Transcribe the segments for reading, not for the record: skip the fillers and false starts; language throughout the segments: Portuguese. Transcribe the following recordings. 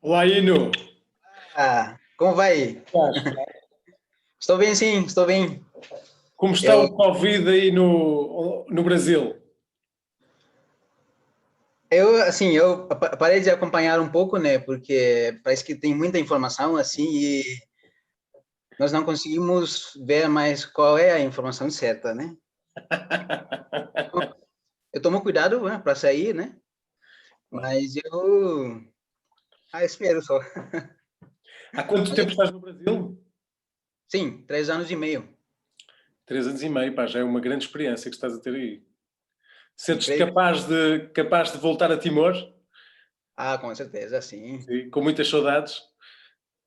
Olá, Ino. Como vai? Estou bem, sim, estou bem. Como está Eu, o Covid aí no Brasil? eu parei de acompanhar um pouco, né? Porque parece que tem muita informação assim e nós não conseguimos ver mais qual é a informação certa, né? Eu tomo cuidado, né, para sair, né? Mas eu espero só. Há quanto Mas, tempo estás no Brasil? sim, 3 anos e meio. 3 anos e meio, pá, já é uma grande experiência que estás a ter aí. Sentes-te Incrível. capaz de voltar a Timor? Com certeza, sim. Sim, com muitas saudades?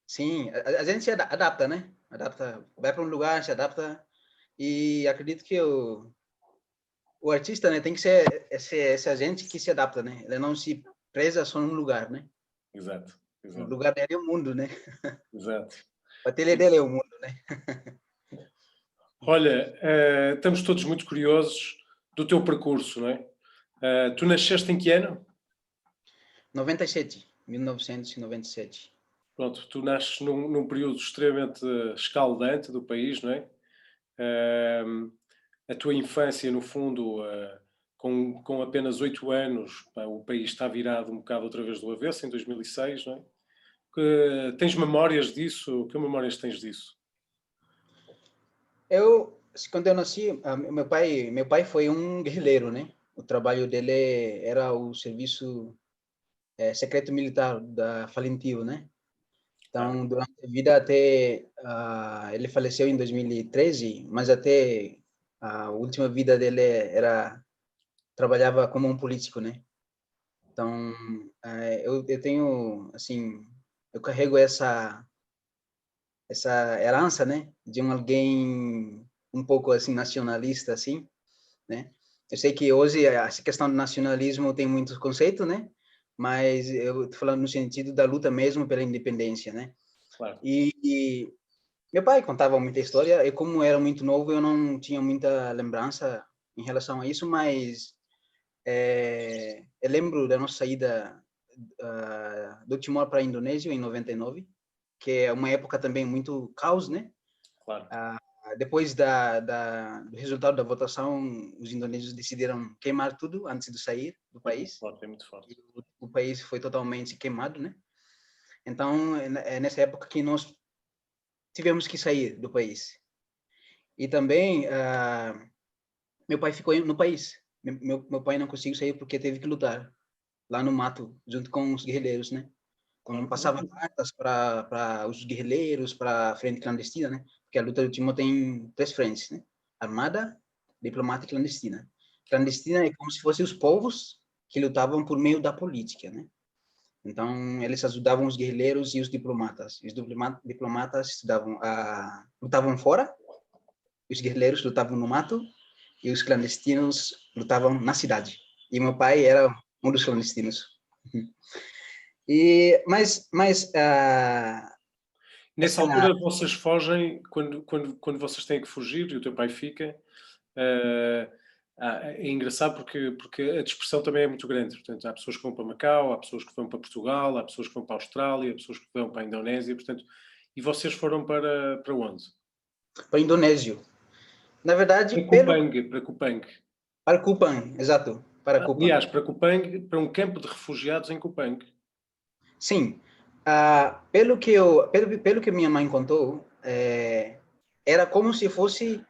Sim, a gente se adapta, né? Adapta, vai para um lugar, se adapta e acredito que o artista, né, tem que ser esse agente que se adapta, né? Ele não se presa só num lugar, né? Exato, O exato, lugar dele é o mundo, né? exato. O ateliê dele é o mundo, né? Olha, estamos todos muito curiosos do teu percurso, não é? Tu nasceste em que ano? 97, 1997. Pronto, tu nasces num período extremamente escaldante do país, não é? Uh, a tua infância, no fundo, com apenas 8 anos, pá, o país está virado um bocado outra vez do avesso, em 2006, não é? Tens memórias disso? Que memórias tens disso? Quando eu nasci, meu pai foi um guerrilheiro, né? O trabalho dele era o serviço secreto militar da Falentil, né? Ah, Então, durante a vida até ele faleceu em 2013, mas até a última vida dele trabalhava como um político, né? Então, eu tenho, assim, eu carrego essa herança, né, de alguém um pouco, assim, nacionalista, assim, né? Eu sei que hoje essa questão do nacionalismo tem muitos conceitos, né? Mas eu tô falando no sentido da luta mesmo pela independência, né? claro. E meu pai contava muita história, e como era muito novo, eu não tinha muita lembrança em relação a isso, mas eu lembro da nossa saída do Timor para a Indonésia em 99, que é uma época também muito caos, né? Claro. Depois do resultado da votação, os indonésios decidiram queimar tudo antes de sair do É muito país. forte, é muito forte. E o país foi totalmente queimado, né? Então, é nessa época que nós tivemos que sair do país. E também, meu pai ficou no país. Meu pai não conseguiu sair porque teve que lutar lá no mato, junto com os guerrilheiros, né? Então, Claro. passava cartas para os guerrilheiros, para a frente clandestina, né? Porque a luta do Timor tem 3 frentes, né? Armada, diplomática e clandestina. Clandestina é como se fossem os povos que lutavam por meio da política, né? Então, eles ajudavam os guerrilheiros e os diplomatas. Os diplomatas lutavam fora, os guerrilheiros lutavam no mato e os clandestinos lutavam na cidade. E meu pai era um dos clandestinos. Mas Nessa essa altura vocês fogem, quando vocês têm que fugir e o teu pai fica, eh, é engraçado porque a dispersão também é muito grande. Portanto, há pessoas que vão para Macau, há pessoas que vão para Portugal, há pessoas que vão para a Austrália, há pessoas que vão para a Indonésia, portanto, e vocês foram para onde? para o indonésio. Na verdade, Para Kupang. para Kupang, exato, para Kupang. Aliás, para Kupang, para um campo de refugiados em Kupang. Sim, pelo que minha mãe contou, era como se fosse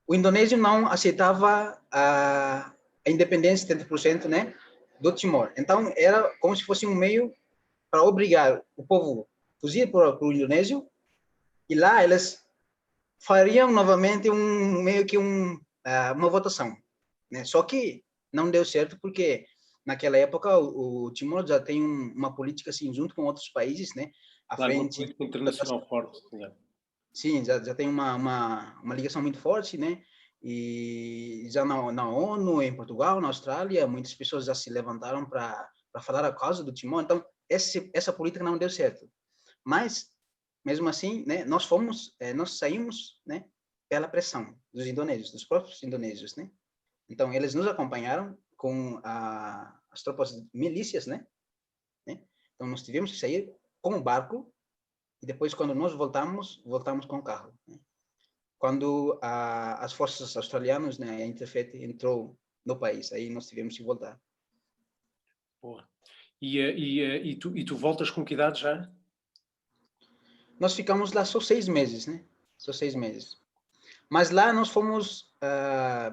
o indonésio não aceitava a independência 70%, né, do Timor. Então era como se fosse um meio para obrigar o povo a fugir para o indonésio e lá eles fariam novamente meio que uma votação, né? Só que não deu certo porque naquela época o Timor já tem uma política assim junto com outros países, né? À Claro, uma frente, política internacional forte. sim, já tem uma ligação muito forte, né? E já na ONU, em Portugal, na Austrália, muitas pessoas já se levantaram para falar a causa do Timor. Então, essa política não deu certo. Mas mesmo assim, né, nós saímos, né, pela pressão dos indonésios, dos próprios indonésios, né? Então eles nos acompanharam com as tropas milícias, né? Então, nós tivemos que sair com o barco e depois, quando nós voltamos com o carro, né? Quando as forças australianas, né, a Interfete, entrou no país, aí nós tivemos que voltar. Boa. E tu voltas com que idade já? Nós ficamos lá só 6 meses, né? Só 6 meses. Mas lá nós fomos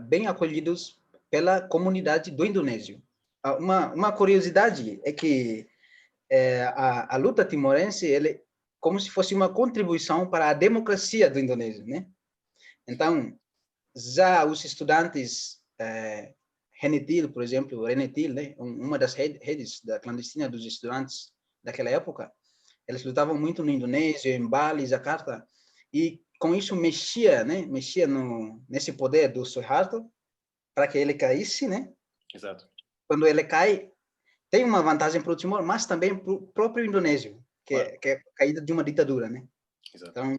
bem acolhidos pela comunidade do indonésio. Uma curiosidade é que a luta timorense ele como se fosse uma contribuição para a democracia do Indonésio, né? Então, já os estudantes Renetil, por exemplo, Renetil, né? Uma das redes da clandestina dos estudantes daquela época, eles lutavam muito no Indonésio, em Bali, Jakarta, e com isso mexia, né? Mexia nesse poder do Suharto para que ele caísse, né? Exato. Quando ele cai, tem uma vantagem para o Timor, mas também para o próprio Indonésio, Claro. que é a caída de uma ditadura, né? Exato. Então,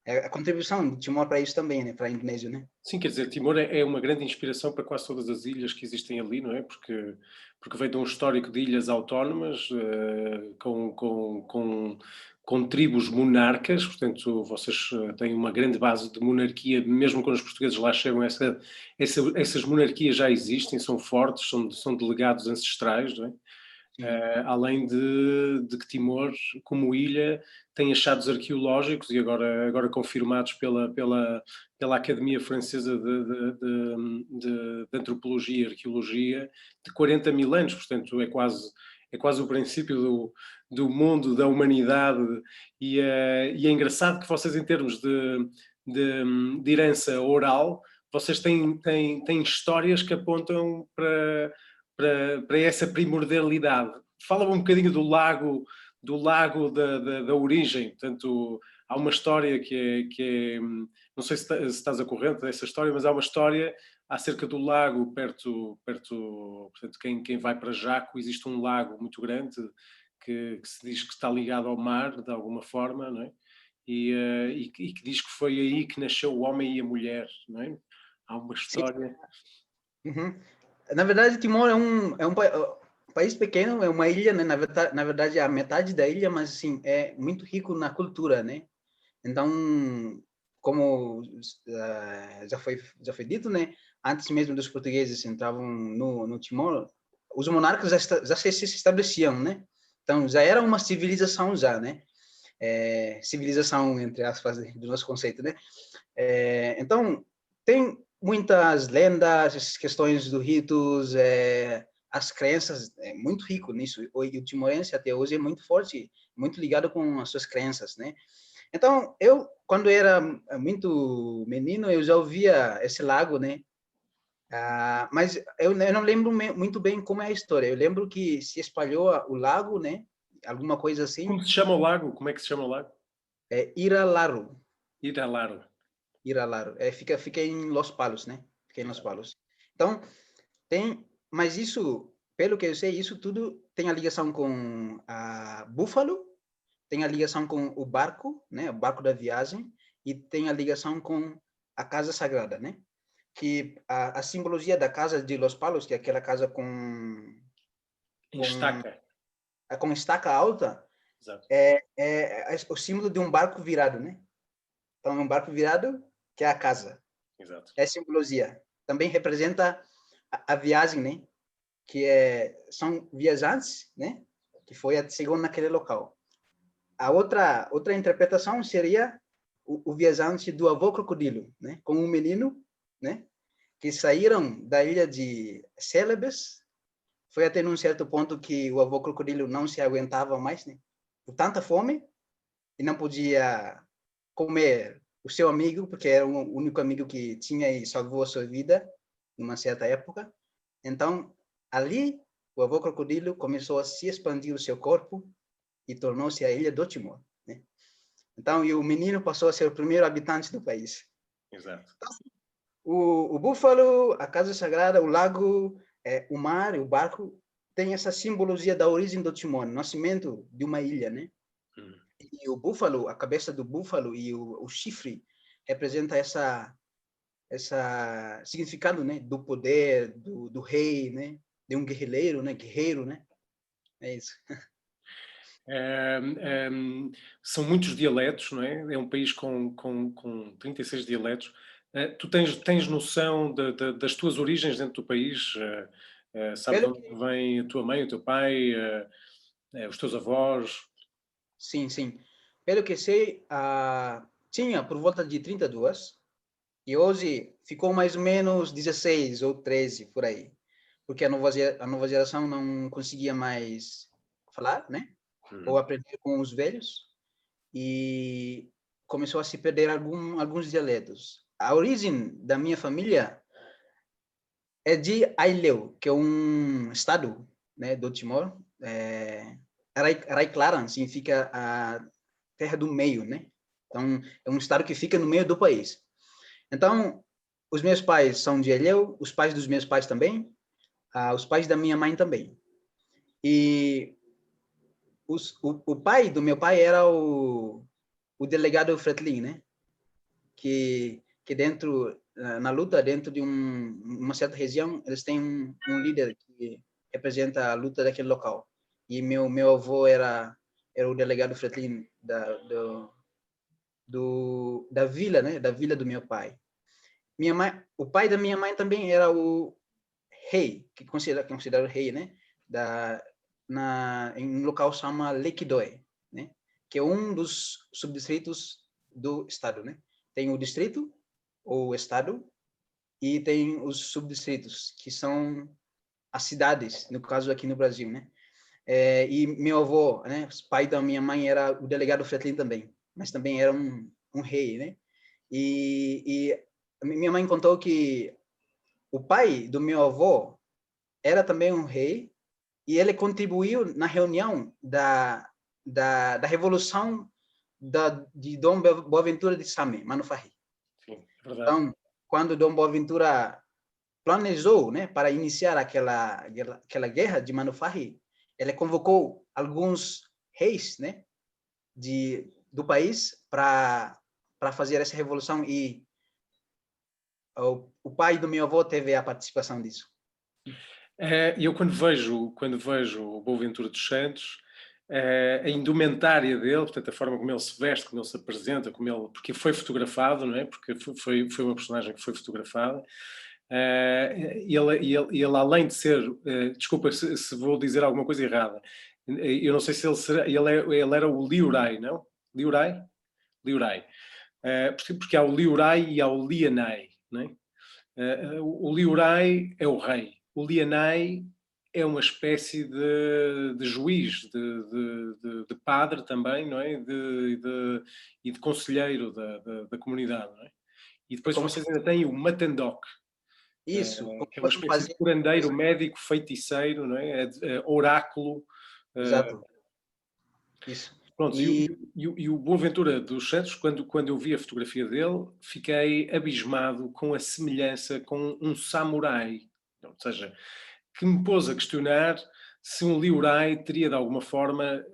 é a contribuição do Timor para isso também, né? Para a Indonésia, né? Sim, quer dizer, Timor é uma grande inspiração para quase todas as ilhas que existem ali, não é? Porque vem de um histórico de ilhas autónomas, com tribos monarcas, portanto, vocês têm uma grande base de monarquia, mesmo quando os portugueses lá chegam, essas monarquias já existem, são fortes, são delegados ancestrais, não é? Além de que Timor, como ilha, tem achados arqueológicos e agora confirmados pela Academia Francesa de Antropologia e Arqueologia, de 40 mil anos, portanto é quase o princípio do mundo, da humanidade, e é engraçado que vocês, em termos de herança oral, vocês têm histórias que apontam para essa primordialidade. Fala-me um bocadinho do lago da origem. Portanto, há uma história que é não sei se estás a corrente dessa história, mas há uma história acerca do lago portanto, quem vai para Jaco, existe um lago muito grande que se diz que está ligado ao mar, de alguma forma, não é? E que diz que foi aí que nasceu o homem e a mulher, não é? Há uma Sim. história. Uhum. Na verdade, Timor é um país pequeno, é uma ilha, né? Na verdade, é a metade da ilha, mas assim, é muito rico na cultura, né? Então, como já foi dito, né? Antes mesmo dos portugueses entravam no Timor, os monarcas já se estabeleciam, né? Então, já era uma civilização já, né? Civilização, entre aspas, do nosso conceito, né? Então, tem muitas lendas, questões do ritos, as crenças, é muito rico nisso. O timorense até hoje é muito forte, muito ligado com as suas crenças, né? Então, quando era muito menino, eu já ouvia esse lago, né? Mas eu não lembro muito bem como é a história. Eu lembro que se espalhou o lago, né? Alguma coisa assim. Como se chama o lago? Como é que se chama o lago? Iralaro. Iralaro. Iralaro. Fica em Los Palos, né? Fica em Los Exato. Palos. Então, mas isso, pelo que eu sei, isso tudo tem a ligação com a Búfalo, tem a ligação com o barco, né? O barco da viagem, e tem a ligação com a Casa Sagrada, né? Que a simbologia da casa de Los Palos, que é aquela casa Em com, estaca. com estaca alta, Exato. é o símbolo de um barco virado, né? Então, é um barco virado que é a casa. Exato. É a simbologia. Também representa a viagem, né? Que são viajantes, né? Que chegou naquele local. A outra interpretação seria o viajante do avô crocodilo, né? Com um menino, né? Que saíram da ilha de Celebes. Foi até num certo ponto que o avô crocodilo não se aguentava mais, né? Por tanta fome e não podia comer o seu amigo, porque era o único amigo que tinha e salvou a sua vida numa certa época. Então, ali, o avô crocodilo começou a se expandir o seu corpo e tornou-se a ilha do Timor, né? Então, e o menino passou a ser o primeiro habitante do país. Exato. Então, o búfalo, a casa sagrada, o lago, o mar, o barco, tem essa simbologia da origem do Timor, nascimento de uma ilha, né? E o búfalo, a cabeça do búfalo e o chifre representa essa significado, né, do poder do rei, né, de um guerreiro, né, É isso. São muitos dialetos, não é? É um país com 36 dialetos. Tu tens noção das tuas origens dentro do país? Sabes Pelo de onde que, vem a tua mãe, o teu pai, os teus avós? sim, sim. Pelo que sei, tinha por volta de 32 e hoje ficou mais ou menos 16 ou 13 por aí, porque a nova geração não conseguia mais falar, né? Ou Uhum. aprender com os velhos e começou a se perder alguns dialetos. A origem da minha família é de Aileu, que é um estado, né, do Timor. Raiklaran significa a terra do meio, né? Então, é um estado que fica no meio do país. Então, os meus pais são de Aileu, os pais dos meus pais também, os pais da minha mãe também. E o pai do meu pai era o delegado Fretlin, né? Que dentro, na luta, dentro de uma certa região, eles têm um líder que representa a luta daquele local. E meu avô era o delegado Fretlin da vila, né? Da vila do meu pai. Minha mãe, o pai da minha mãe também era o rei, que considera o rei, né? Em um local chama Lequidoe, né? Que é um dos subdistritos do estado, né? Tem o distrito, ou estado, e tem os subdistritos, que são as cidades, no caso aqui no Brasil, né? E meu avô, né, pai da minha mãe, era o delegado Fretlin também, mas também era um rei, né? E minha mãe contou que o pai do meu avô era também um rei e ele contribuiu na reunião da Revolução de Dom Boaventura de Same, Manufahi. Sim, é verdade. Então, quando Dom Boaventura planejou, né, para iniciar aquela guerra de Manufahi, ele convocou alguns reis, né, do país para fazer essa revolução e o pai do meu avô teve a participação disso. E eu quando vejo o Boaventura dos Santos, a indumentária dele, portanto, a forma como ele se veste, como ele se apresenta, porque foi fotografado, não é? Porque foi uma personagem que foi fotografada. Ele, além de ser, desculpa se vou dizer alguma coisa errada, eu não sei se ele será, ele era o Liurai, não? Liurai? Liurai. Porque há o Liurai e há o Lianai, não é? O Liurai é o rei, o Lianai é uma espécie de juiz, de padre também, não é? E de conselheiro da comunidade, não é? E É depois como se vocês ainda têm o Matandok, isso, como que se é uma fosse um espécie de fazendeiro. curandeiro, médico, feiticeiro, não é? Oráculo. Exato, isso. Pronto, E e o Boaventura dos Santos, quando eu vi a fotografia dele, fiquei abismado com a semelhança com um samurai. Ou seja, que me pôs a questionar se um liurai teria de alguma forma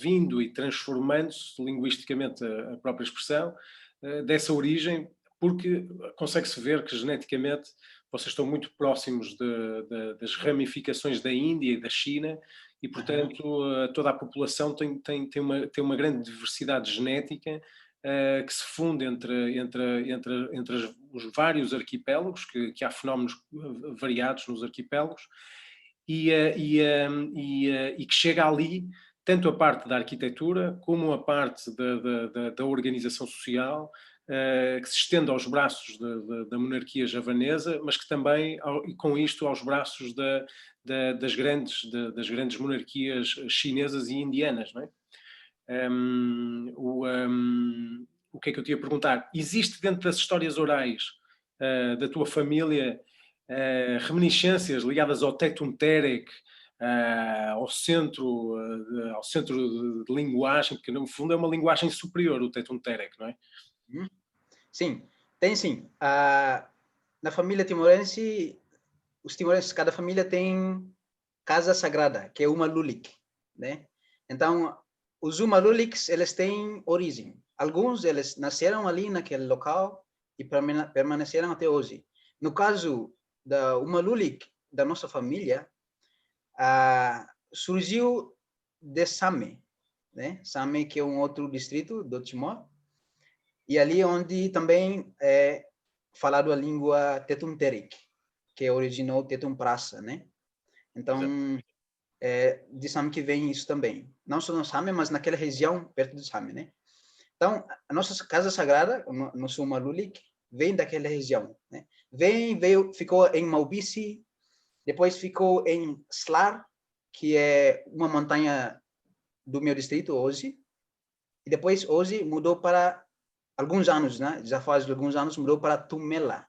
vindo e transformando-se linguisticamente a própria expressão dessa origem, porque consegue-se ver que geneticamente vocês estão muito próximos das ramificações da Índia e da China e, aham, portanto, toda a população tem uma grande diversidade genética que se funde entre os vários arquipélagos, que há fenómenos variados nos arquipélagos, e que chega ali tanto a parte da arquitetura como a parte da organização social, que se estende aos braços da monarquia javanesa, mas que também, e com isto, aos braços das grandes monarquias chinesas e indianas, não é? O que é que eu te ia perguntar? Existe dentro das histórias orais da tua família reminiscências ligadas ao Tetum Terek, ao centro de linguagem, porque no fundo é uma linguagem superior, o Tetum Terek, não é? uhum. Sim, tem sim. Na família timorense, os timorenses, cada família tem casa sagrada, que é uma lulik, né? Então, os Umaluliks, eles têm origem. Alguns, eles nasceram ali naquele local e permaneceram até hoje. No caso da Umalulik, da nossa família, surgiu de Same. né? Same, que é um outro distrito do Timor. E ali onde também é falado a língua Tetum-Terik, que originou Tetum Praça, né? Então, de Same que vem isso também. Não só no Same, mas naquela região perto do Same, né? Então, a nossa casa sagrada, o nosso Malulik, vem daquela região, né? Veio, ficou em Malbici, depois ficou em Slar, que é uma montanha do meu distrito hoje, e depois hoje mudou para alguns anos, né? Já faz alguns anos mudou para Tumela,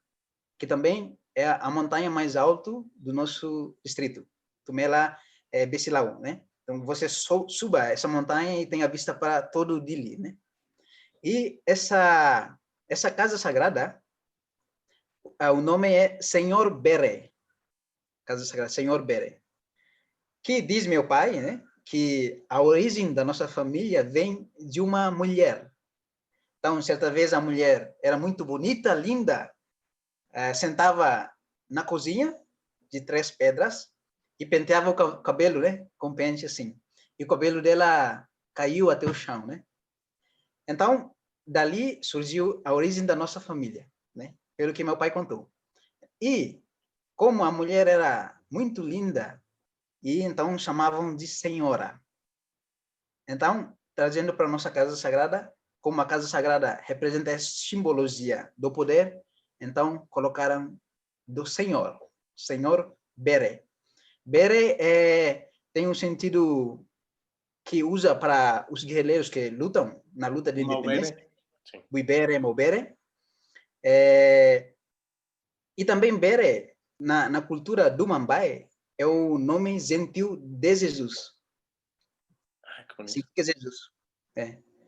que também é a montanha mais alta do nosso distrito. Tumela é Besilau, né? Então você suba essa montanha e tem a vista para todo o Dili, né? E essa casa sagrada, o nome é Senhor Bere, casa sagrada Senhor Bere, que diz meu pai, né? Que a origem da nossa família vem de uma mulher. Então, certa vez a mulher era muito bonita, linda, sentava na cozinha de 3 pedras e penteava o cabelo, né? Com pente assim. E o cabelo dela caiu até o chão, né? Então, dali surgiu a origem da nossa família, né? Pelo que meu pai contou. E como a mulher era muito linda, e então chamavam de senhora. Então, trazendo para a nossa casa sagrada, como a casa sagrada representa a simbologia do poder, então colocaram do Senhor, Senhor Bere. Bere tem um sentido que usa para os guerreiros que lutam na luta de independência. Buibere, Mobere. E também Bere, na cultura do Mambae, é o nome gentil de Jesus. Significa Jesus.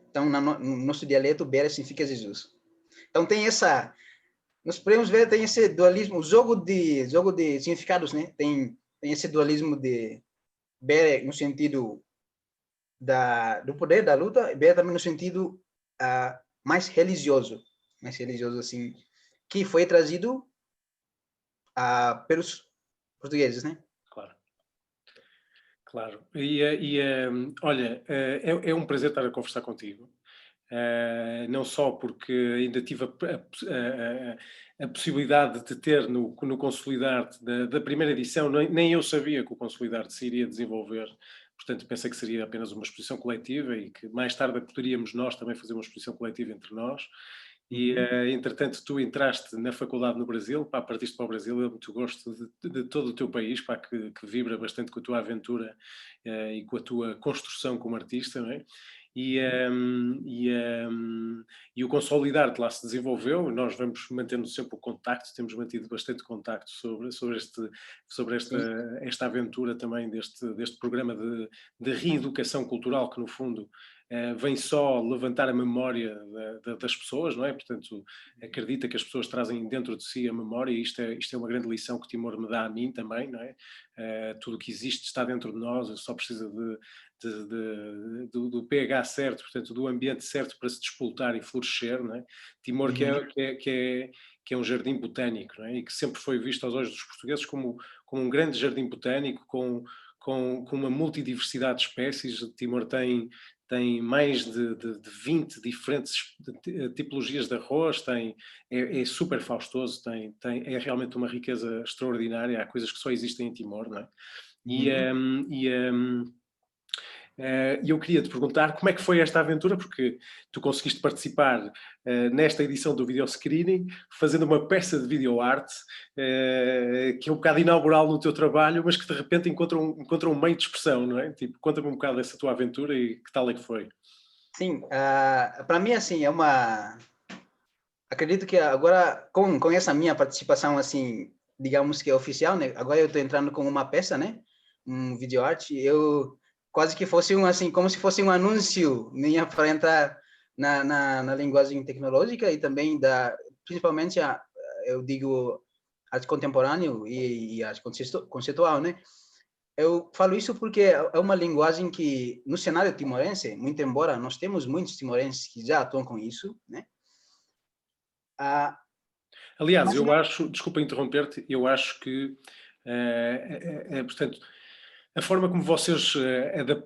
Então, no nosso dialeto, Bere significa Jesus. Então, tem essa... Nós podemos ver, tem esse dualismo, o jogo de significados, né? Tem esse dualismo de Bere no sentido do poder da luta, e Bere também no sentido mais religioso, assim, que foi trazido pelos portugueses, né? Claro. Claro. Olha, é um prazer estar a conversar contigo. Não só porque ainda tive a possibilidade de ter no Consolidar-te da primeira edição, nem eu sabia que o Consolidar-te se iria desenvolver, portanto pensei que seria apenas uma exposição coletiva e que mais tarde poderíamos nós também fazer uma exposição coletiva entre nós. E, entretanto, tu entraste na faculdade no Brasil, partiste para o Brasil, eu muito gosto de todo o teu país, que vibra bastante com a tua aventura e com a tua construção como artista, não é? E o Consolidar-te lá se desenvolveu, nós vamos mantendo sempre o contacto, temos mantido bastante contacto sobre esta aventura também deste programa de reeducação cultural que, no fundo, vem só levantar a memória das pessoas, não é? Portanto, acredita que as pessoas trazem dentro de si a memória e isto é uma grande lição que Timor me dá a mim também, não é? Tudo o que existe está dentro de nós, só precisa do pH certo, portanto, do ambiente certo para se despoltar e florescer, não é? Timor que é um jardim botânico, não é? E que sempre foi visto aos olhos dos portugueses como um grande jardim botânico, com uma multidiversidade de espécies. Timor tem mais de 20 diferentes tipologias de arroz, é super faustoso, é realmente uma riqueza extraordinária, há coisas que só existem em Timor, não é? E eu queria te perguntar como é que foi esta aventura, porque tu conseguiste participar nesta edição do Video Screening, fazendo uma peça de videoarte que é um bocado inaugural no teu trabalho, mas que de repente encontra um meio de expressão, não é? Tipo, conta-me um bocado dessa tua aventura e que tal é que foi? Sim, para mim, assim, acredito que agora, com essa minha participação, assim, digamos que é oficial, né? Agora eu estou entrando com uma peça, né? Um videoarte, eu quase que fosse assim, como se fosse um anúncio minha para entrar na linguagem tecnológica e também principalmente, eu digo, arte contemporânea e arte conceitual, né? Eu falo isso porque é uma linguagem que, no cenário timorense, muito embora nós temos muitos timorenses que já atuam com isso, né? Aliás, eu acho, desculpa interromper-te, eu acho que, portanto, A forma como vocês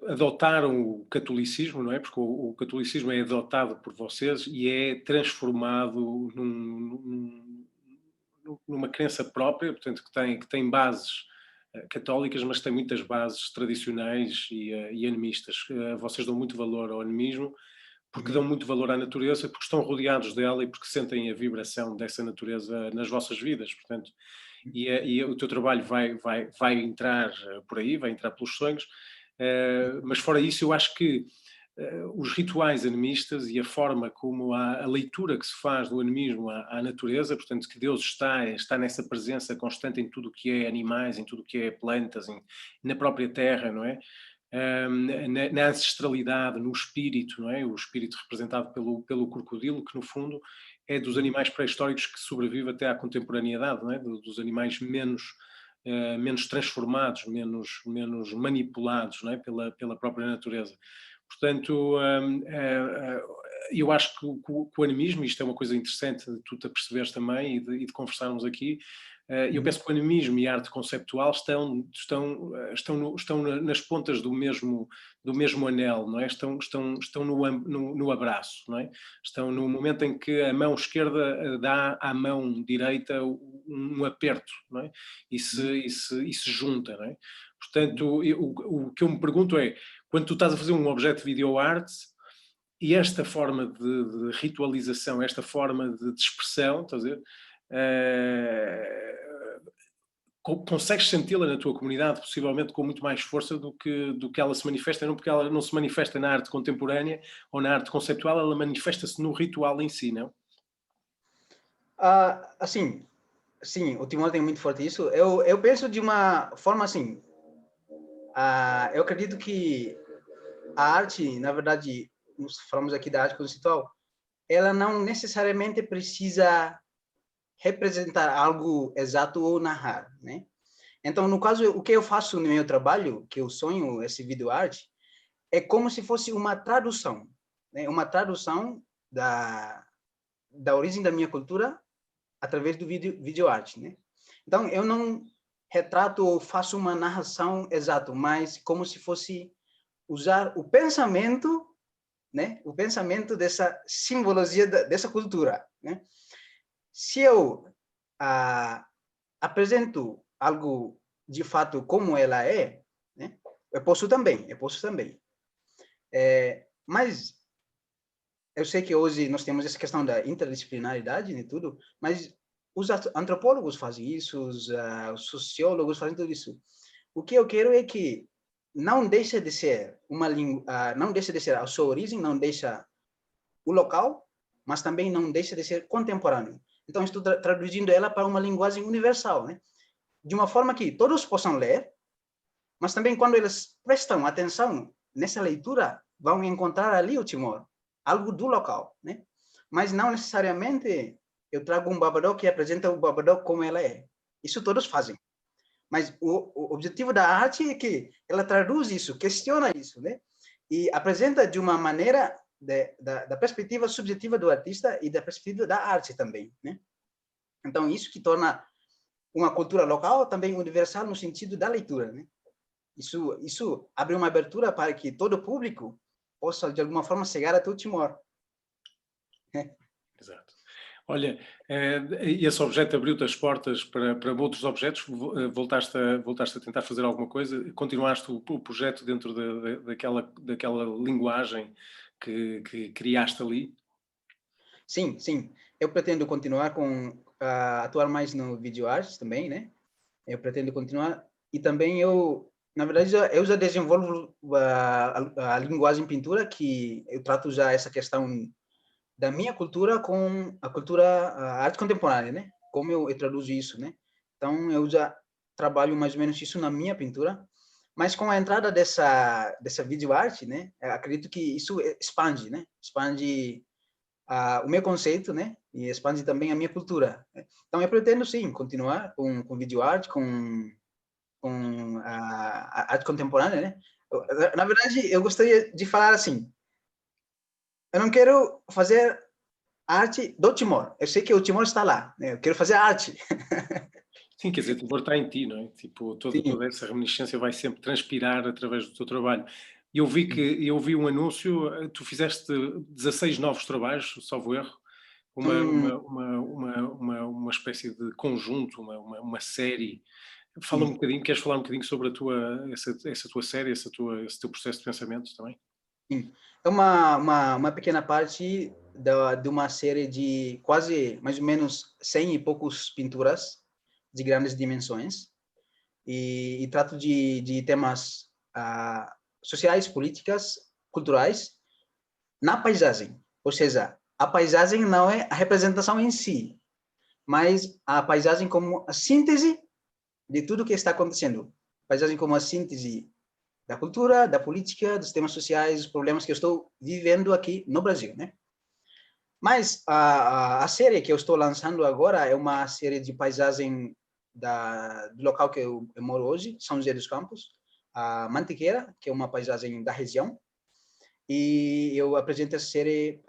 adotaram o catolicismo, não é? Porque o catolicismo é adotado por vocês e é transformado numa crença própria, portanto, que tem bases católicas, mas tem muitas bases tradicionais e animistas. Vocês dão muito valor ao animismo, porque dão muito valor à natureza, porque estão rodeados dela e porque sentem a vibração dessa natureza nas vossas vidas, portanto, e o teu trabalho vai entrar por aí, vai entrar pelos sonhos, mas fora isso eu acho que os rituais animistas e a forma como a leitura que se faz do animismo à natureza, portanto que Deus está nessa presença constante em tudo o que é animais, em tudo o que é plantas, na própria terra, não é? Na ancestralidade, no espírito, não é? O espírito representado pelo crocodilo, que no fundo é dos animais pré-históricos que sobrevive até à contemporaneidade, não é? Dos animais menos transformados, menos manipulados, não é? Pela própria natureza. Portanto, eu acho que o animismo, isto é uma coisa interessante de tu te aperceberes também e de conversarmos aqui, eu penso que o animismo e a arte conceptual estão nas pontas do mesmo anel, não é? Estão no abraço, não é? Estão no momento em que a mão esquerda dá à mão direita um aperto, não é? E se junta, não é? Portanto, o que eu me pergunto é, quando tu estás a fazer um objeto de videoarte, e esta forma de ritualização, esta forma de expressão, estás a ver? Consegues senti-la na tua comunidade, possivelmente com muito mais força do que ela se manifesta, não porque ela não se manifesta na arte contemporânea ou na arte conceptual, ela manifesta-se no ritual em si, não? Assim, sim, o Timóteo tem muito forte isso. Eu penso de uma forma assim, eu acredito que a arte, na verdade, nós falamos aqui da arte conceitual, ela não necessariamente precisa representar algo exato ou narrar, né? Então, no caso, o que eu faço no meu trabalho, que eu sonho esse vídeo arte, é como se fosse uma tradução, né? Uma tradução da origem da minha cultura através do vídeo arte, né? Então, eu não retrato ou faço uma narração exata, mas como se fosse usar o pensamento, né? O pensamento dessa simbologia dessa cultura, né? Se eu apresento algo de fato como ela é, né? Eu posso também. Mas eu sei que hoje nós temos essa questão da interdisciplinaridade e tudo, mas os antropólogos fazem isso, os sociólogos fazem tudo isso. O que eu quero é que não deixe de ser uma língua, não deixe de ser a sua origem, não deixa o local, mas também não deixa de ser contemporâneo. Então, estou traduzindo ela para uma linguagem universal, né? De uma forma que todos possam ler, mas também quando eles prestam atenção nessa leitura, vão encontrar ali o Timor, algo do local, né? Mas não necessariamente eu trago um Babadook e apresento o Babadook como ela é. Isso todos fazem. Mas o objetivo da arte é que ela traduz isso, questiona isso, né? E apresenta de uma maneira da perspectiva subjetiva do artista e da perspectiva da arte também, né? Então, isso que torna uma cultura local também universal no sentido da leitura, né? Isso abre uma abertura para que todo o público possa, de alguma forma, chegar até o Timor. Exato. Olha, esse objeto abriu-te as portas para outros objetos? Voltaste a tentar fazer alguma coisa? Continuaste o projeto dentro daquela linguagem que criaste ali? Sim. Eu pretendo continuar atuar mais no vídeo arte também, né? Eu pretendo continuar. E também na verdade, eu já desenvolvo a linguagem pintura, que eu trato já essa questão da minha cultura com a arte contemporânea, né? Como eu traduzo isso, né? Então, eu já trabalho mais ou menos isso na minha pintura, mas com a entrada dessa vídeo arte, né? Eu acredito que isso expande, né? Expande o meu conceito, né? E expande também a minha cultura, né? Então, eu pretendo, sim, continuar com vídeo arte, com a arte contemporânea, né? Na verdade, eu gostaria de falar assim, eu não quero fazer arte do Timor. Eu sei que o Timor está lá, né? Eu quero fazer arte. Sim, quer dizer, Timor está em ti, não é? Tipo, Sim, toda essa reminiscência vai sempre transpirar através do teu trabalho. E sim. eu vi um anúncio, tu fizeste 16 novos trabalhos, salvo erro, Hum, uma espécie de conjunto, uma série. Fala um sim, bocadinho, queres falar um bocadinho sobre essa tua série, esse teu processo de pensamento também? sim. É uma pequena parte de uma série de quase, mais ou menos, 100 e poucos pinturas de grandes dimensões. E trato de temas sociais, políticas, culturais, na paisagem. Ou seja, a paisagem não é a representação em si, mas a paisagem como a síntese de tudo que está acontecendo. A paisagem como a síntese da cultura, da política, dos temas sociais, dos problemas que eu estou vivendo aqui no Brasil, né? Mas a série que eu estou lançando agora é uma série de paisagem do local que eu moro hoje, São José dos Campos, a Mantiqueira, que é uma paisagem da região, e eu apresento essa série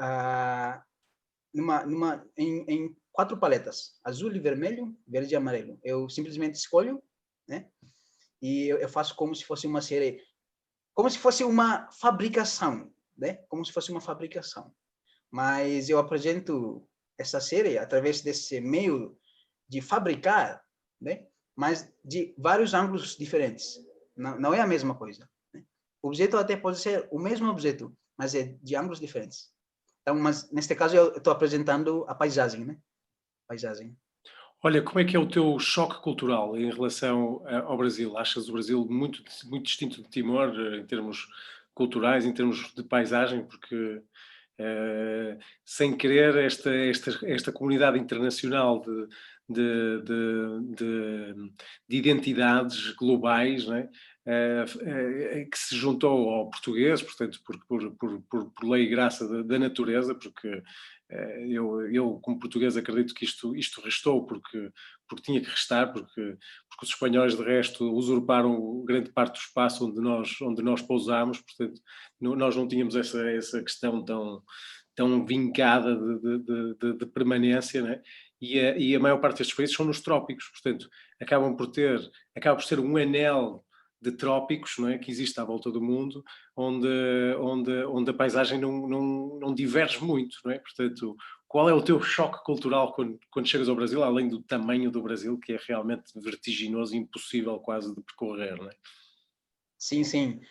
em 4 paletas, azul e vermelho, verde e amarelo. Eu simplesmente escolho, né? E eu faço como se fosse uma série, como se fosse uma fabricação, né? Como se fosse uma fabricação. Mas eu apresento essa série através desse meio de fabricar, né? Mas de vários ângulos diferentes. Não é a mesma coisa. Né? O objeto até pode ser o mesmo objeto, mas é de ângulos diferentes. Então, mas neste caso eu estou apresentando a paisagem, né? Paisagem. Olha, como é que é o teu choque cultural em relação ao Brasil? Achas o Brasil muito distinto de Timor, em termos culturais, em termos de paisagem? Porque, sem querer, esta comunidade internacional de identidades globais, não é? Que se juntou ao português, portanto, por lei e graça da natureza, porque eu, como português, acredito que isto restou porque tinha que restar, porque os espanhóis, de resto, usurparam grande parte do espaço onde nós pousámos, portanto, nós não tínhamos essa questão tão vincada de permanência, né? E a maior parte destes países são nos trópicos, portanto, acaba por ser um anel de trópicos, não é, que existe à volta do mundo, onde, onde a paisagem não diverge muito, não é? Portanto, qual é o teu choque cultural quando chegas ao Brasil, além do tamanho do Brasil, que é realmente vertiginoso e impossível quase de percorrer, não é? Sim, sim.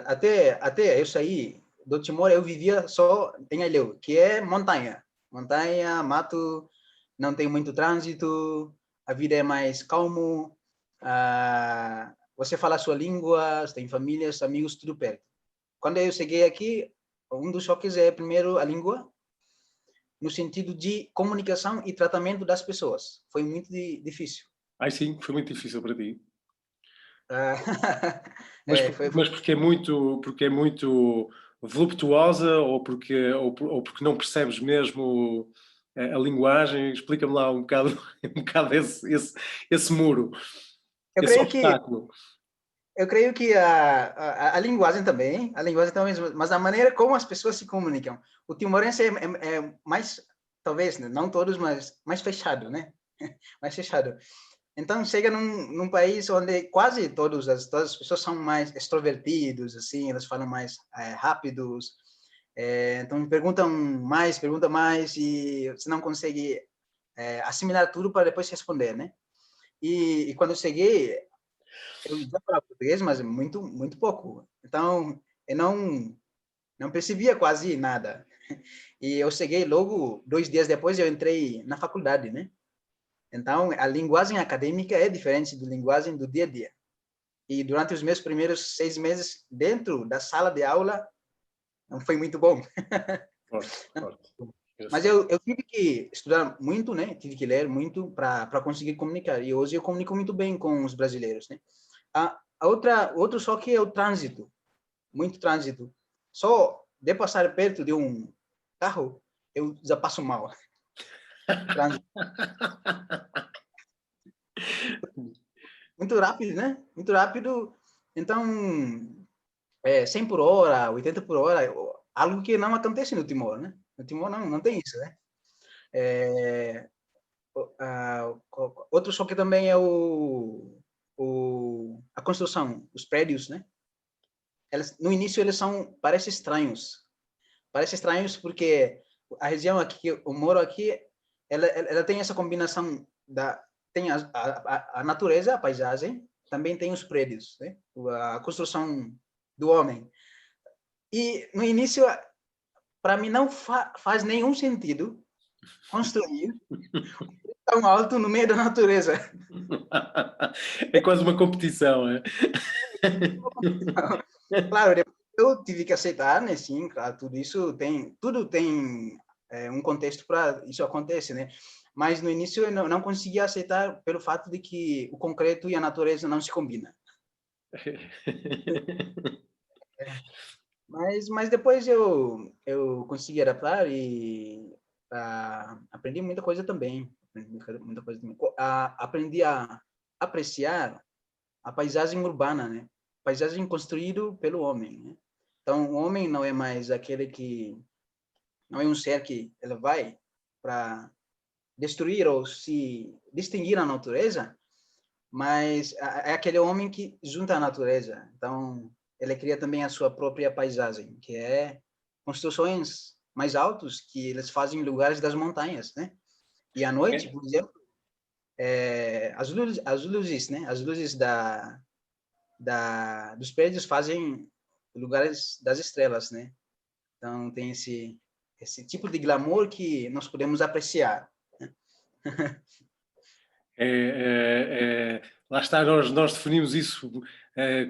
Até eu sair do Timor, eu vivia só em Ilhéu, que é montanha. Montanha, mato, não tem muito trânsito, a vida é mais calmo, você fala a sua língua, tem famílias, amigos, tudo perto. Quando eu cheguei aqui, um dos choques é, primeiro, a língua, no sentido de comunicação e tratamento das pessoas. Foi muito difícil. Ai sim, foi muito difícil para ti. Ah, Mas, foi mas porque é muito voluptuosa ou porque não percebes mesmo a linguagem? Explica-me lá um bocado, um bocado esse muro, eu esse creio que obstáculo. eu creio que a linguagem também, mas a maneira como as pessoas se comunicam. O timorense é mais, talvez, né, não todos, mas mais fechado, né? Mais fechado. Então, chega num país onde quase todas as pessoas são mais extrovertidos, assim, elas falam mais rápidos, então pergunta mais, e você não consegue assimilar tudo para depois responder, né? E quando eu cheguei, eu já falava português, mas muito pouco. Então, eu não percebia quase nada. E eu cheguei logo, 2 dias depois, eu entrei na faculdade, né? Então, a linguagem acadêmica é diferente da linguagem do dia a dia. E durante os meus primeiros 6 meses, dentro da sala de aula, não foi muito bom. Forte, forte. Mas Engraçado. eu tive que estudar muito, né? Tive que ler muito para conseguir comunicar. E hoje eu comunico muito bem com os brasileiros, né? Outro choque é o trânsito, muito trânsito. Só de passar perto de um carro, eu já passo mal. Trânsito muito rápido, né? Muito rápido. Então, 100 por hora, 80 por hora, algo que não acontece no Timor, né? No Timor não tem isso, né? É, outro choque também é a construção, os prédios, né? No início eles parece estranhos porque a região aqui que eu moro aqui, ela tem essa combinação tem a natureza, a paisagem, também tem os prédios, né? A construção do homem. E no início, para mim não faz nenhum sentido construir tão alto no meio da natureza. É quase uma competição, é? Claro, eu tive que aceitar, né? Sim, claro, tudo tem um contexto para isso acontecer, né? Mas no início eu não conseguia aceitar pelo fato de que o concreto e a natureza não se combinam. Mas depois eu consegui adaptar e aprendi muita coisa também. Aprendi a apreciar a paisagem urbana, né? Paisagem construída pelo homem, né? Então, o homem não é mais aquele que não é um ser que ele vai para destruir ou se distinguir na natureza, mas é aquele homem que junta a natureza. Então, ele cria também a sua própria paisagem, que é construções mais altos que eles fazem em lugares das montanhas, né? E à noite, por exemplo, as luzes, né? As luzes dos prédios fazem lugares das estrelas, né? Então tem esse tipo de glamour que nós podemos apreciar. Lá está, nós definimos isso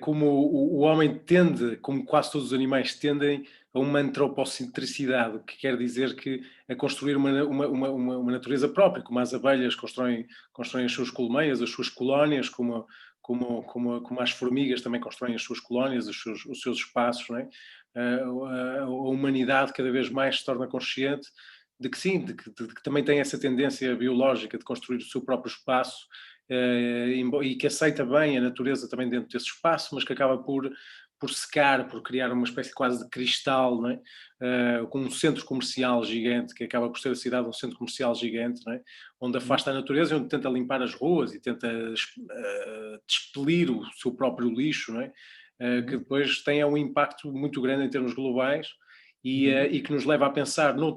como o homem tende, como quase todos os animais tendem, a uma antropocentricidade, o que quer dizer que a construir uma natureza própria, como as abelhas constroem as suas colmeias, as suas colónias, como as formigas também constroem as suas colónias, os seus espaços, não é? A humanidade cada vez mais se torna consciente de que sim, de que também tem essa tendência biológica de construir o seu próprio espaço e que aceita bem a natureza também dentro desse espaço, mas que acaba por secar, por criar uma espécie quase de cristal, não é? Com um centro comercial gigante, que acaba por ser a cidade um centro comercial gigante, não é? Onde afasta a natureza e onde tenta limpar as ruas e tenta expelir o seu próprio lixo, não é? Que depois tem um impacto muito grande em termos globais e que nos leva a pensar numa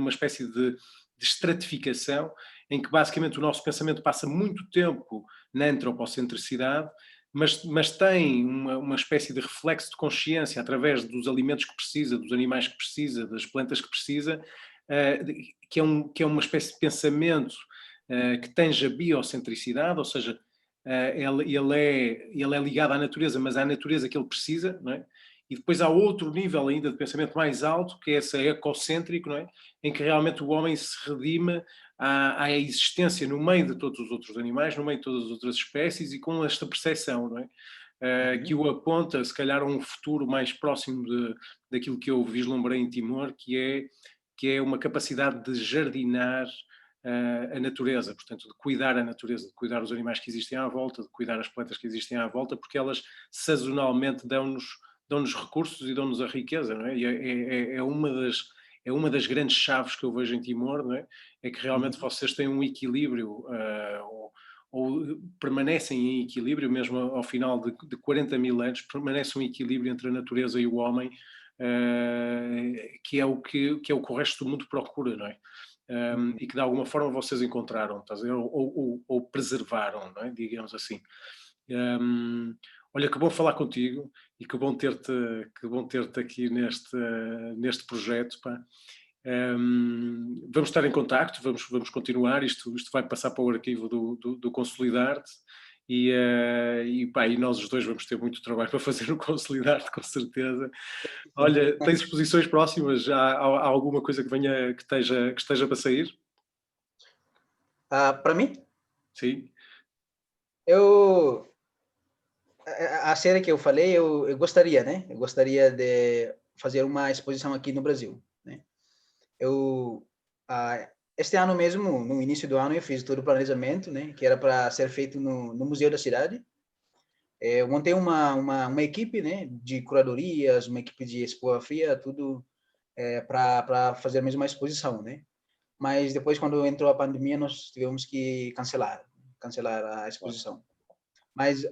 espécie de estratificação, em que basicamente o nosso pensamento passa muito tempo na antropocentricidade, mas tem uma espécie de reflexo de consciência através dos alimentos que precisa, dos animais que precisa, das plantas que precisa, que é uma espécie de pensamento que tange a biocentricidade, ou seja, ele é ligado à natureza, mas à natureza que ele precisa, não é? E depois há outro nível ainda de pensamento mais alto, que é esse ecocêntrico, não é? Em que realmente o homem se redime à existência no meio de todos os outros animais, no meio de todas as outras espécies e com esta percepção, não é? Que o aponta, se calhar, a um futuro mais próximo daquilo que eu vislumbrei em Timor, que é uma capacidade de jardinar a natureza, portanto, de cuidar a natureza, de cuidar os animais que existem à volta, de cuidar as plantas que existem à volta, porque elas sazonalmente dão-nos recursos e dão-nos a riqueza, não é? E é uma das grandes chaves que eu vejo em Timor, não é? É que realmente vocês têm um equilíbrio, ou permanecem em equilíbrio, mesmo ao final de 40 mil anos, permanece um equilíbrio entre a natureza e o homem, que é o que o resto do mundo procura, não é? E que de alguma forma vocês encontraram, ou preservaram, não é? Digamos assim. Olha, que bom falar contigo e que bom ter-te aqui neste projeto, pá. Vamos estar em contacto, vamos continuar, isto vai passar para o arquivo do Consolidar-te e nós os dois vamos ter muito trabalho para fazer o Consolidar-te, com certeza. Olha, tens exposições próximas? Há alguma coisa que esteja para sair? Para mim, Sim. a série que eu falei, eu gostaria, né? Eu gostaria de fazer uma exposição aqui no Brasil, né? Eu, este ano mesmo, no início do ano, eu fiz todo o planejamento, né? Que era para ser feito no Museu da Cidade. Eu montei uma equipe, né? De curadorias, uma equipe de expografia, tudo para fazer a mesma exposição, né? mas depois, quando entrou a pandemia, nós tivemos que cancelar a exposição. Mas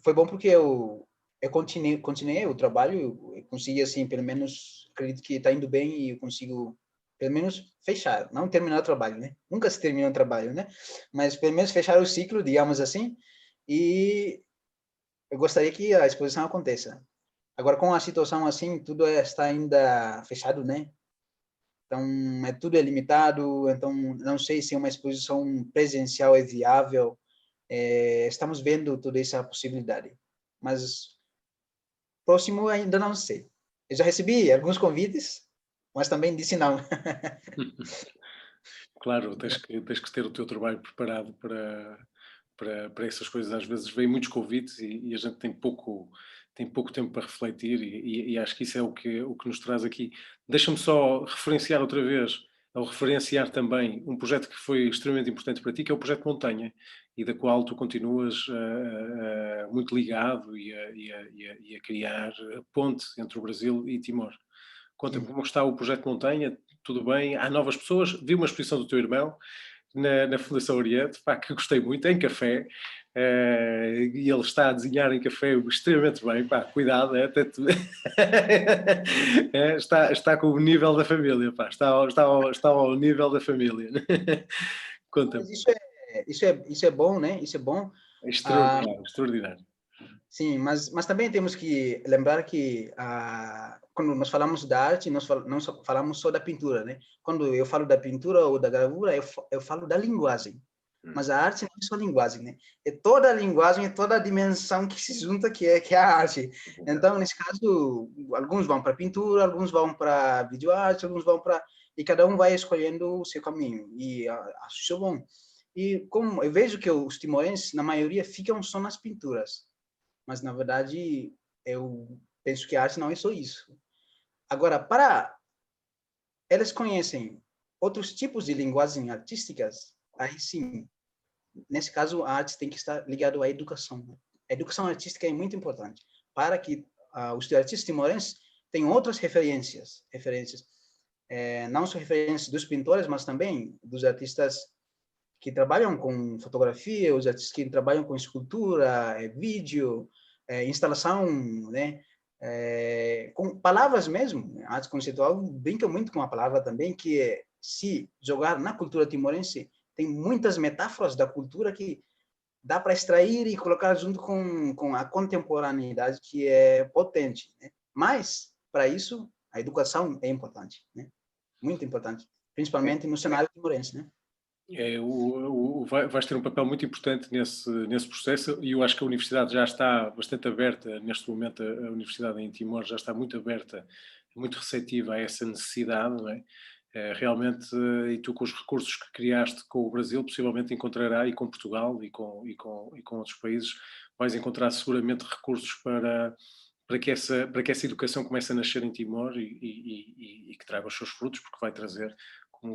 foi bom porque eu continuei o trabalho, eu consegui, assim, pelo menos, acredito que está indo bem e eu consigo, pelo menos, fechar, não terminar o trabalho, né? Nunca se termina o trabalho, né? Mas pelo menos fechar o ciclo, digamos assim, e eu gostaria que a exposição aconteça. Agora, com a situação assim, tudo está ainda fechado, né? Então, tudo é limitado, então não sei se uma exposição presencial é viável. Estamos vendo toda essa possibilidade, mas próximo ainda não sei. Eu já recebi alguns convites, mas também disse não. Claro, tens que ter o teu trabalho preparado para essas coisas. Às vezes vêm muitos convites e a gente tem pouco tempo para refletir e acho que isso é o que nos traz aqui. Deixa-me só referenciar outra vez, ou referenciar também um projeto que foi extremamente importante para ti, que é o Projeto Montanha, e da qual tu continuas muito ligado e a criar a ponte entre o Brasil e Timor. Conta-me Sim. como está o Projeto Montanha, tudo bem? Há novas pessoas? Vi uma exposição do teu irmão na Fundação Oriente, pá, que gostei muito, em café, e ele está a desenhar em café extremamente bem, pá, cuidado, até tu... está com o nível da família, pá, está ao nível da família. Conta-me. Mas isso é bom, né? Isso é bom. Ah, Extraordinário, extraordinário. sim, mas também temos que lembrar que quando nós falamos da arte, nós não falamos só da pintura, né? Quando eu falo da pintura ou da gravura, eu falo da linguagem. Mas a arte não é só linguagem, né? É toda a linguagem, é toda a dimensão que se junta que é a arte. Então, nesse caso, alguns vão para pintura, alguns vão para videoarte, alguns vão para... E cada um vai escolhendo o seu caminho. E acho isso bom. E como eu vejo que os timorenses, na maioria, ficam só nas pinturas. Mas, na verdade, eu penso que a arte não é só isso. Agora, para eles conhecem outros tipos de linguagem artísticas, aí sim, nesse caso, a arte tem que estar ligada à educação. Né? A educação artística é muito importante para que os artistas timorenses tenham outras referências não só referências dos pintores, mas também dos artistas que trabalham com fotografia, os artistas que trabalham com escultura, vídeo, instalação, né? Com palavras mesmo. A arte conceitual brinca muito com a palavra também, que se jogar na cultura timorense, tem muitas metáforas da cultura que dá para extrair e colocar junto com a contemporaneidade, que é potente. Né? Mas, para isso, a educação é importante, né? Muito importante, principalmente no cenário timorense, né? Vais ter um papel muito importante nesse processo e eu acho que a universidade já está bastante aberta, neste momento a universidade em Timor já está muito aberta, muito receptiva a essa necessidade, não é? Realmente, e tu com os recursos que criaste com o Brasil, possivelmente encontrará, e com Portugal e com outros países, vais encontrar seguramente recursos para que essa educação comece a nascer em Timor e que traga os seus frutos, porque vai trazer,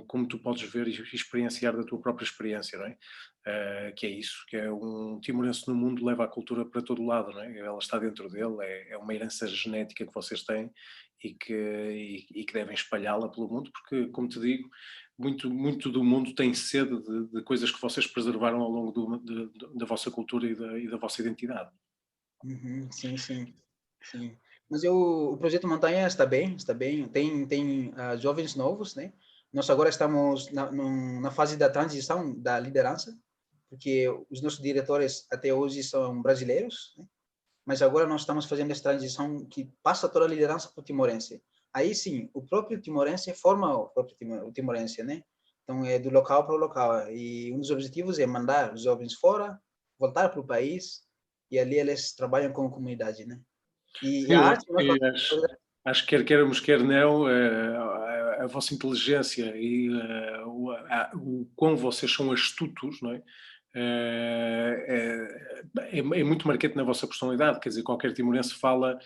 como tu podes ver e experienciar da tua própria experiência, não é? Que é isso, que é um timorense no mundo leva a cultura para todo lado, não é? Ela está dentro dele, é uma herança genética que vocês têm e que devem espalhá-la pelo mundo, porque, como te digo, muito do mundo tem sede de coisas que vocês preservaram ao longo da vossa cultura e da vossa identidade. Uhum, sim, sim, sim. Mas o projeto Montanha está bem. Tem jovens novos, né? Nós agora estamos na fase da transição da liderança, porque os nossos diretores até hoje são brasileiros, né? Mas agora nós estamos fazendo essa transição que passa toda a liderança para o timorense. Aí sim, o próprio timorense forma o timorense, né? Então é do local para o local. E um dos objetivos é mandar os jovens fora, voltar para o país, e ali eles trabalham com a comunidade, né? E a Sim, arte nós acho que quer queiramos, quer não, a vossa inteligência e o quão vocês são astutos, não é? É muito marcante na vossa personalidade, quer dizer, qualquer timorense fala,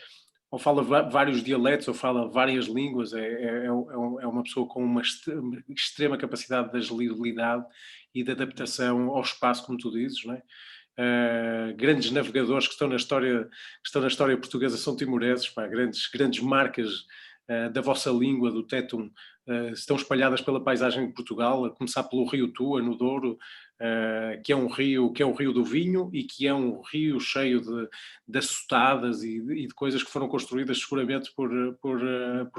ou fala vários dialetos, ou fala várias línguas, é uma pessoa com uma extrema capacidade de agilidade e de adaptação ao espaço, como tu dizes, não é? Grandes navegadores que estão na história portuguesa são timoreses, pá, grandes marcas da vossa língua, do Tétum, estão espalhadas pela paisagem de Portugal, a começar pelo rio Tua, no Douro, que é um rio do vinho e que é um rio cheio de açotadas e de coisas que foram construídas seguramente por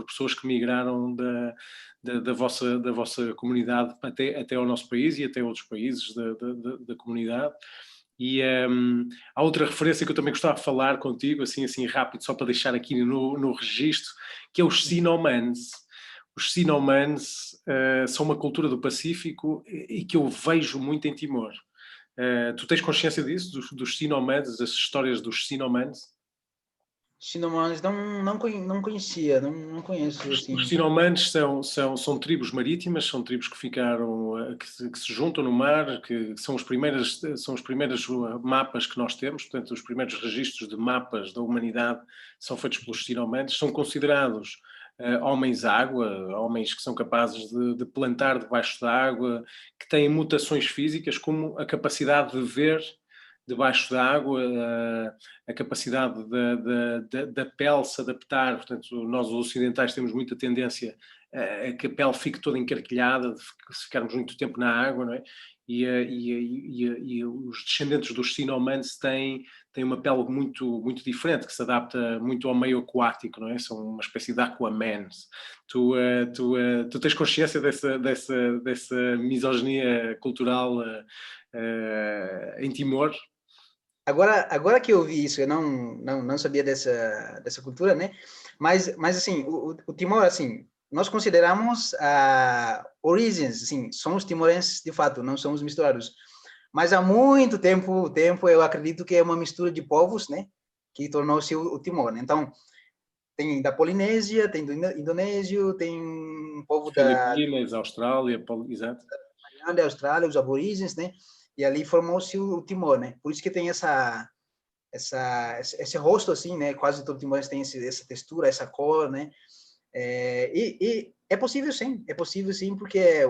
pessoas que migraram da vossa comunidade até ao nosso país e até outros países da comunidade. E há outra referência que eu também gostava de falar contigo, assim rápido, só para deixar aqui no registro, que é os Sinomans. Os Sinomans são uma cultura do Pacífico e que eu vejo muito em Timor. Tu tens consciência disso, dos Sinomans, das histórias dos Sinomans? Chinomanos não conhecia, não conheço, Os assim. Sinomanos são tribos marítimas, são tribos que ficaram, que se juntam no mar, que são os primeiros mapas que nós temos, portanto, os primeiros registros de mapas da humanidade são feitos pelos Sinomanos, são considerados homens-água, homens que são capazes de plantar debaixo da água, que têm mutações físicas, como a capacidade de ver debaixo da água, a capacidade da pele se adaptar. Portanto, nós os ocidentais temos muita tendência a que a pele fique toda encarquilhada, se ficarmos muito tempo na água, não é? E os descendentes dos Sinomans têm uma pele muito diferente, que se adapta muito ao meio aquático, não é? São uma espécie de aquamans. Tu tens consciência dessa misoginia cultural em Timor? Agora que eu vi isso, eu não sabia dessa cultura, né? Mas assim, o Timor, assim, nós consideramos origens, assim, somos timorenses de fato, não somos misturados. Mas há muito tempo eu acredito que é uma mistura de povos, né? Que tornou-se o Timor, né? Então, tem da Polinésia, tem do indonésio, tem um povo da Filipinas, Austrália, exato. Tailândia, Austrália, os aborígenes, né? E ali formou-se o Timor, né? Por isso que tem esse rosto assim, né? Quase todo timor tem essa textura, essa cor, né? E é possível sim, porque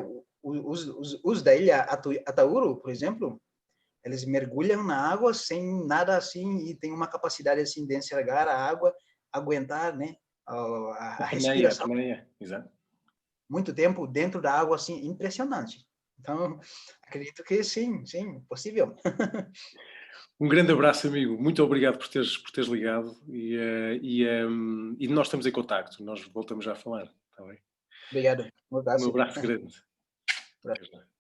os da ilha Atauro, por exemplo, eles mergulham na água sem nada assim e tem uma capacidade assim de enxergar a água, aguentar, né? A A respiração apneia, exato. muito tempo dentro da água assim, impressionante. Então, acredito que sim, possível. Um grande abraço, amigo. Muito obrigado por teres ligado e nós estamos em contacto. Nós voltamos já a falar, está bem? Obrigado. Um Um abraço. abraço grande. Até já.